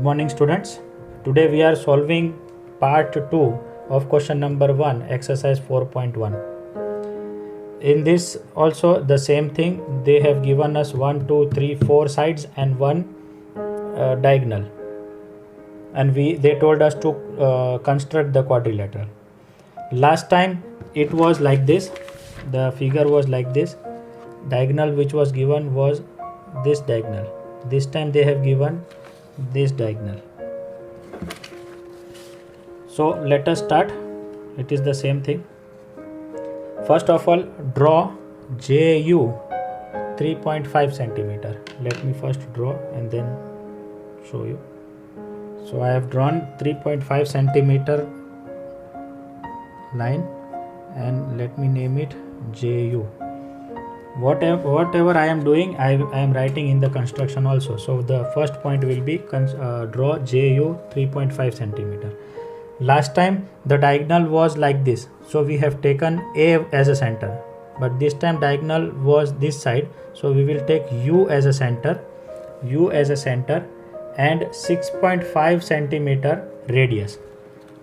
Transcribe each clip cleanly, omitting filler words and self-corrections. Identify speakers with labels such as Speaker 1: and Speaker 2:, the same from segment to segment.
Speaker 1: Good morning, students. Today we are solving part 2 of question number 1, exercise 4.1. In this also the same thing, they have given us 1, 2, 3, 4 sides and one diagonal, and they told us to construct the quadrilateral. Last time it was like this, the figure was like this, diagonal which was given was this diagonal. This time they have given this diagonal. So let us start. It is the same thing. First of all, draw JU 3.5 centimeter. Let me first draw and then show you. So I have drawn 3.5 centimeter line and let me name it JU. Whatever I am doing, I am writing in the construction also. So the first point will be draw JU 3.5 centimeter. Last time the diagonal was like this, so we have taken A as a center, but this time diagonal was this side, so we will take U as a center and 6.5 centimeter radius.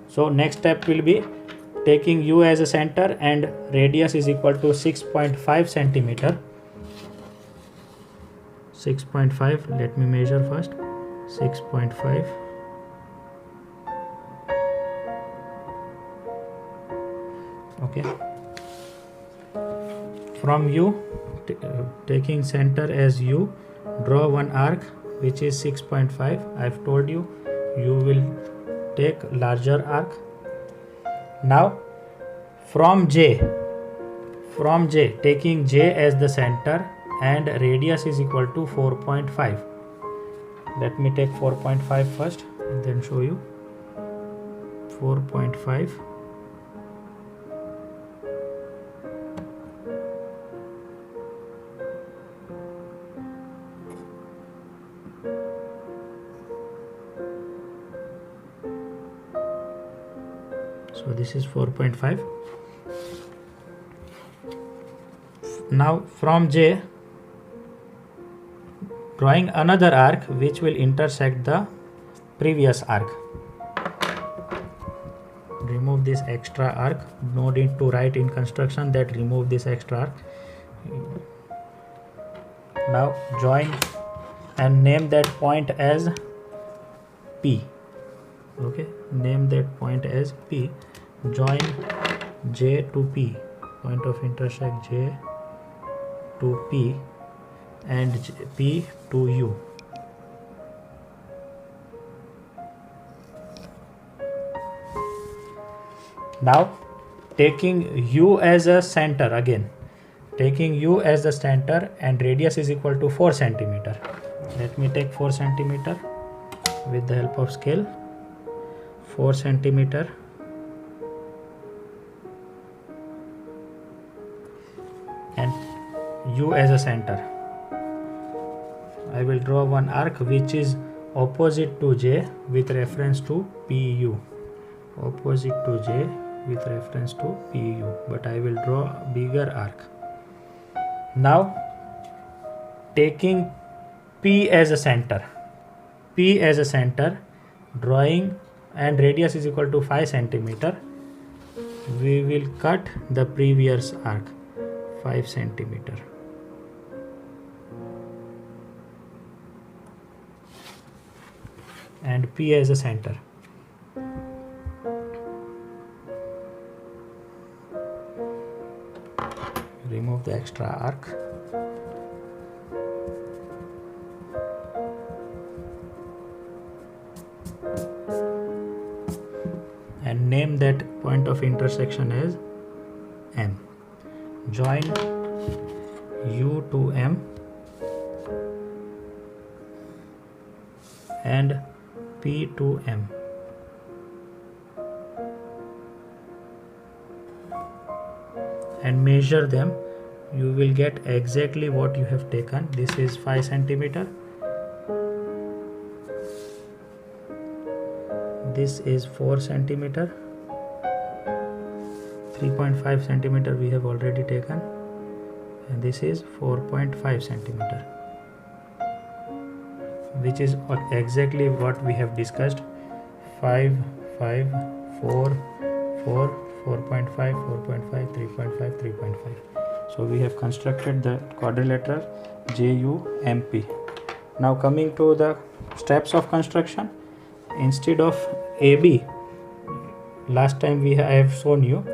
Speaker 1: So next step will be taking U as a center and radius is equal to 6.5 centimeter. 6.5, let me measure first. 6.5. Okay. From U, taking center as U, draw one arc which is 6.5. I've told you, you will take larger arc. Now from J, taking J as the center and radius is equal to 4.5. Let me take 4.5 first and then show you. 4.5. So this is 4.5. Now from J, drawing another arc which will intersect the previous arc. Remove this extra arc. No need to write in construction that remove this extra arc. Now join and name that point as P. Okay, name that point as P. Join J to P, point of intersect J to P and P to U. Now taking U as a center again, taking U as the center and radius is equal to 4 centimeter. Let me take 4 centimeter with the help of scale. 4 centimeter and U as a center. I will draw one arc which is opposite to J with reference to PU. Opposite to J with reference to PU, but I will draw a bigger arc. Now taking P as a center, drawing and radius is equal to 5 centimeter. We will cut the previous arc 5 centimeter. And P as a center. Remove the extra arc. And name that point of intersection as M. Join U to M and P to M. And measure them. You will get exactly what you have taken. This is 5 centimeter. This is 4 centimeter. 3.5 centimeter we have already taken, and this is 4.5 centimeter. which is exactly what we have discussed. 5, 5, 4, 4, 4.5, 4.5, 3.5, 3.5. So we have constructed the quadrilateral JUMP. Now coming to the steps of construction, instead of AB, last time I have shown you,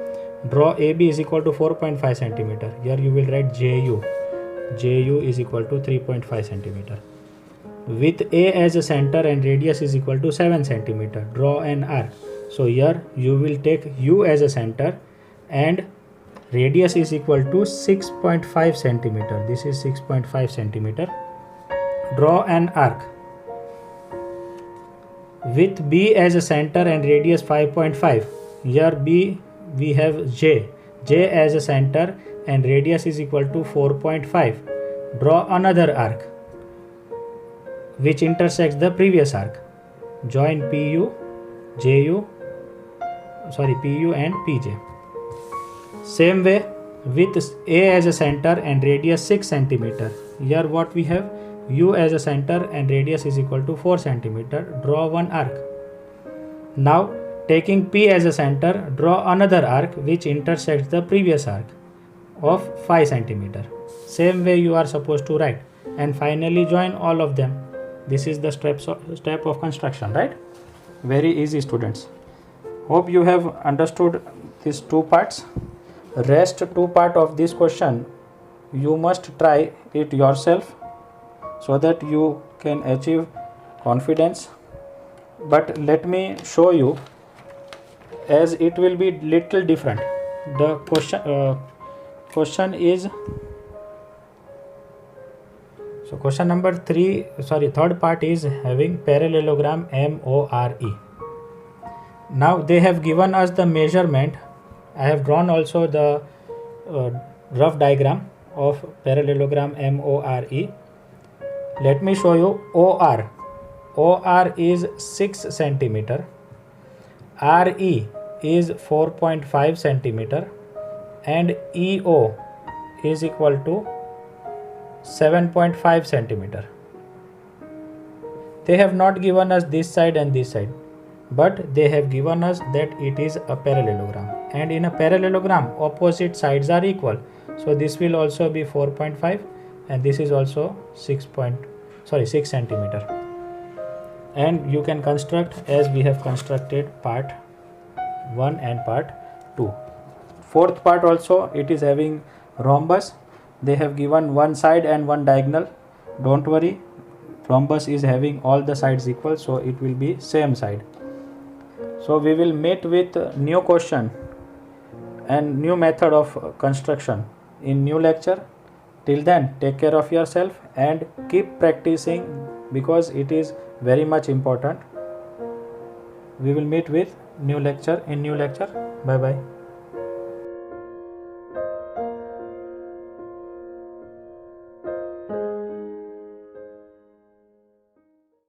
Speaker 1: draw AB is equal to 4.5 centimeter. Here you will write JU is equal to 3.5 centimeter. With A as a center and radius is equal to 7 centimeter, draw an arc. So here you will take U as a center and radius is equal to 6.5 centimeter. This is 6.5 centimeter. Draw an arc. With B as a center and radius 5.5. Here B we have J as a center and radius is equal to 4.5. Draw another arc which intersects the previous arc. Join PU and PJ. Same way, with A as a center and radius 6 centimeter. Here what we have, U as a center and radius is equal to 4 centimeter. Draw one arc. Now taking P as a center, draw another arc which intersects the previous arc of 5 centimeter. Same way you are supposed to write, and finally join all of them. This is the step of construction, right? Very easy, students. Hope you have understood these two parts. Rest two part of this question you must try it yourself so that you can achieve confidence. But let me show you, as it will be little different. The question is, so question number third part is having parallelogram MORE. Now they have given us the measurement. I have drawn also the rough diagram of parallelogram MORE. Let me show you OR. OR is 6 centimeter. RE is 4.5 centimeter and EO is equal to 7.5 centimeter. They have not given us this side and this side, but they have given us that it is a parallelogram, and in a parallelogram opposite sides are equal. So this will also be 4.5 and this is also 6 centimeter. And you can construct as we have constructed part 1 and part 2. Fourth part also, it is having rhombus. They have given one side and one diagonal. Don't worry, rhombus is having all the sides equal, so it will be same side. So we will meet with new question and new method of construction in new lecture. Till then, take care of yourself and keep practicing, because it is very much important. We will meet with new lecture in new lecture. Bye bye.